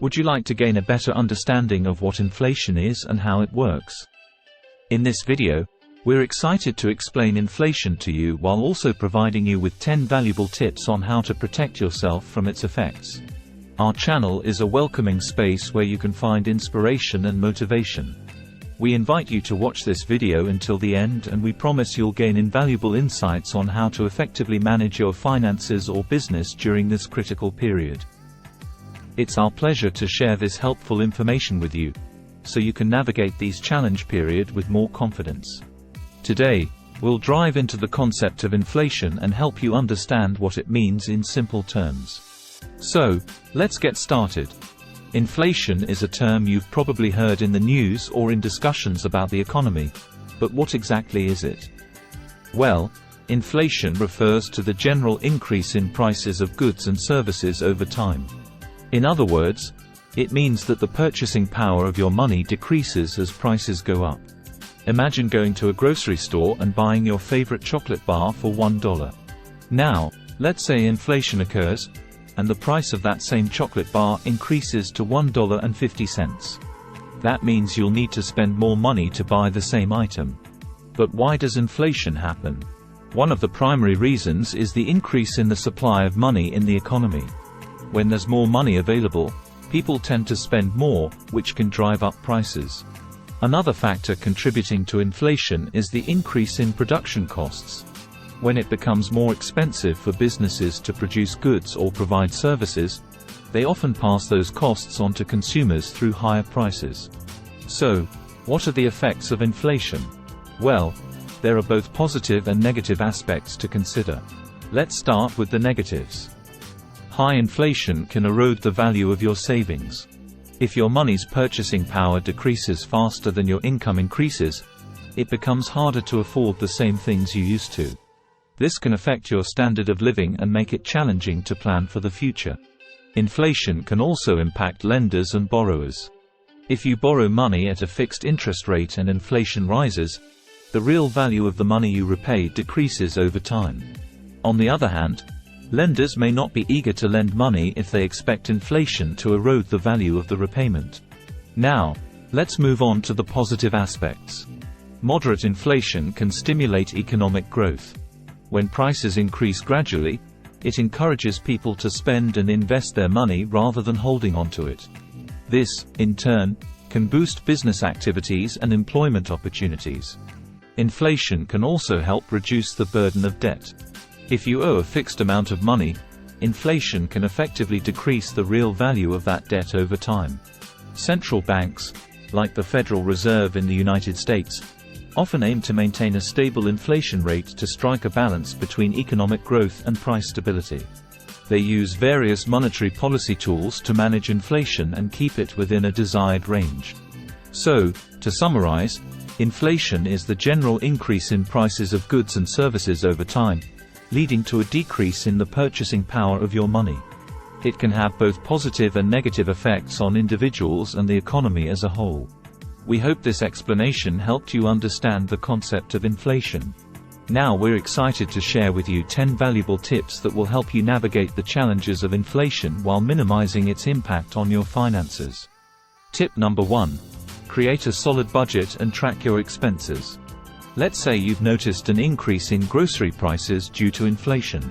Would you like to gain a better understanding of what inflation is and how it works? In this video, we're excited to explain inflation to you while also providing you with 10 valuable tips on how to protect yourself from its effects. Our channel is a welcoming space where you can find inspiration and motivation. We invite you to watch this video until the end, and we promise you'll gain invaluable insights on how to effectively manage your finances or business during this critical period. It's our pleasure to share this helpful information with you, so you can navigate these challenge period with more confidence. Today, we'll dive into the concept of inflation and help you understand what it means in simple terms. So, let's get started. Inflation is a term you've probably heard in the news or in discussions about the economy. But what exactly is it? Well, inflation refers to the general increase in prices of goods and services over time. In other words, it means that the purchasing power of your money decreases as prices go up. Imagine going to a grocery store and buying your favorite chocolate bar for $1. Now, let's say inflation occurs, and the price of that same chocolate bar increases to $1.50. That means you'll need to spend more money to buy the same item. But why does inflation happen? One of the primary reasons is the increase in the supply of money in the economy. When there's more money available, people tend to spend more, which can drive up prices. Another factor contributing to inflation is the increase in production costs. When it becomes more expensive for businesses to produce goods or provide services, they often pass those costs on to consumers through higher prices. So, what are the effects of inflation? Well, there are both positive and negative aspects to consider. Let's start with the negatives. High inflation can erode the value of your savings. If your money's purchasing power decreases faster than your income increases, it becomes harder to afford the same things you used to. This can affect your standard of living and make it challenging to plan for the future. Inflation can also impact lenders and borrowers. If you borrow money at a fixed interest rate and inflation rises, the real value of the money you repay decreases over time. On the other hand, lenders may not be eager to lend money if they expect inflation to erode the value of the repayment. Now, let's move on to the positive aspects. Moderate inflation can stimulate economic growth. When prices increase gradually, it encourages people to spend and invest their money rather than holding onto it. This, in turn, can boost business activities and employment opportunities. Inflation can also help reduce the burden of debt. If you owe a fixed amount of money, inflation can effectively decrease the real value of that debt over time. Central banks, like the Federal Reserve in the United States, often aim to maintain a stable inflation rate to strike a balance between economic growth and price stability. They use various monetary policy tools to manage inflation and keep it within a desired range. So, to summarize, inflation is the general increase in prices of goods and services over time, leading to a decrease in the purchasing power of your money. It can have both positive and negative effects on individuals and the economy as a whole. We hope this explanation helped you understand the concept of inflation. Now we're excited to share with you 10 valuable tips that will help you navigate the challenges of inflation while minimizing its impact on your finances. Tip number 1. Create a solid budget and track your expenses. Let's say you've noticed an increase in grocery prices due to inflation.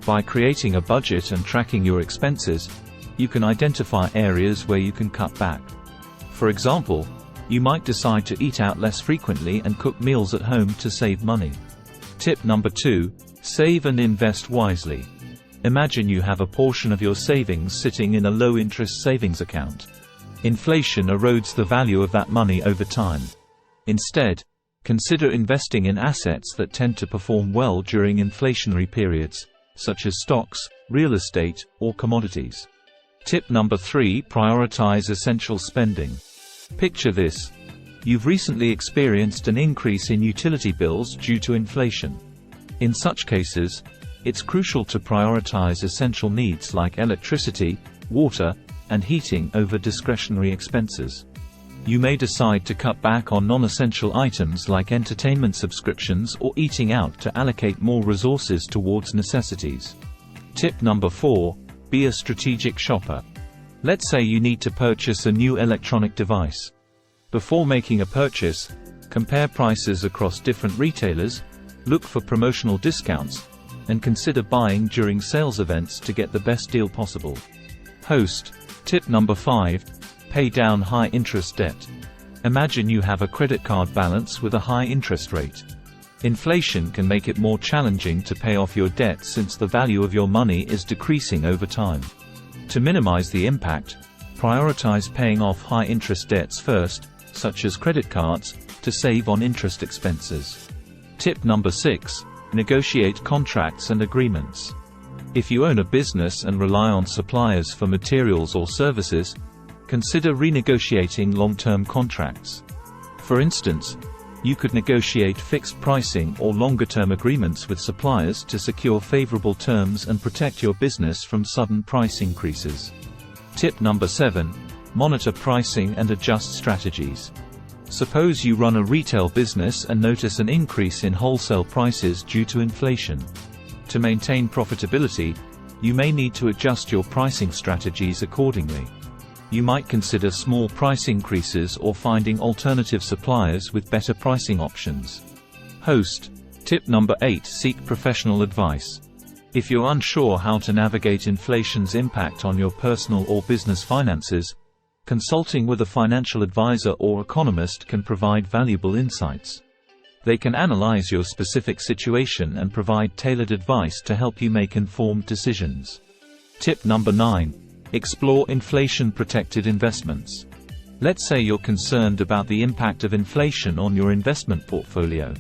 By creating a budget and tracking your expenses, you can identify areas where you can cut back. For example, you might decide to eat out less frequently and cook meals at home to save money. Tip number 2. Save and invest wisely. Imagine you have a portion of your savings sitting in a low-interest savings account. Inflation erodes the value of that money over time. Instead, consider investing in assets that tend to perform well during inflationary periods, such as stocks, real estate, or commodities. Tip number 3. Prioritize essential spending. Picture this. You've recently experienced an increase in utility bills due to inflation. In such cases, it's crucial to prioritize essential needs like electricity, water, and heating over discretionary expenses. You may decide to cut back on non-essential items like entertainment subscriptions or eating out to allocate more resources towards necessities. Tip number 4. Be a strategic shopper. Let's say you need to purchase a new electronic device. Before making a purchase, compare prices across different retailers, look for promotional discounts, and consider buying during sales events to get the best deal possible. Host. Tip number 5. Pay down high-interest debt. Imagine you have a credit card balance with a high interest rate. Inflation can make it more challenging to pay off your debt since the value of your money is decreasing over time. To minimize the impact, prioritize paying off high-interest debts first, such as credit cards, to save on interest expenses. Tip number 6. Negotiate contracts and agreements. If you own a business and rely on suppliers for materials or services, consider renegotiating long-term contracts. For instance, you could negotiate fixed pricing or longer-term agreements with suppliers to secure favorable terms and protect your business from sudden price increases. Tip number 7. Monitor pricing and adjust strategies. Suppose you run a retail business and notice an increase in wholesale prices due to inflation. To maintain profitability, you may need to adjust your pricing strategies accordingly. You might consider small price increases or finding alternative suppliers with better pricing options. Host. Tip number 8. Seek professional advice. If you're unsure how to navigate inflation's impact on your personal or business finances, consulting with a financial advisor or economist can provide valuable insights. They can analyze your specific situation and provide tailored advice to help you make informed decisions. Tip number 9. Explore inflation-protected investments. Let's say you're concerned about the impact of inflation on your investment portfolio.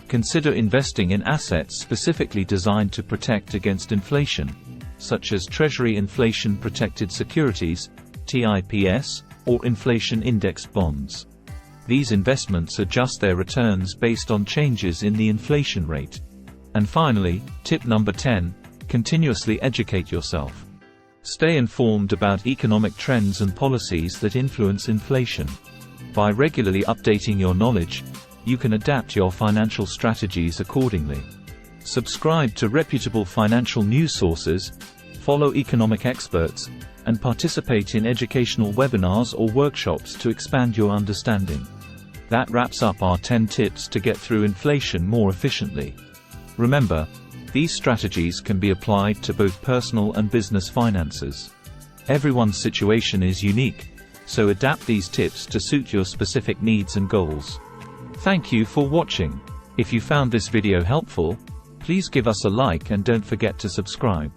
Consider investing in assets specifically designed to protect against inflation, such as Treasury inflation-protected securities, TIPS, or inflation-indexed bonds. These investments adjust their returns based on changes in the inflation rate. And finally, tip number 10, continuously educate yourself. Stay informed about economic trends and policies that influence inflation. By regularly updating your knowledge, you can adapt your financial strategies accordingly. Subscribe to reputable financial news sources, follow economic experts, and participate in educational webinars or workshops to expand your understanding. That wraps up our 10 tips to get through inflation more efficiently. Remember, these strategies can be applied to both personal and business finances. Everyone's situation is unique, so adapt these tips to suit your specific needs and goals. Thank you for watching. If you found this video helpful, please give us a like and don't forget to subscribe.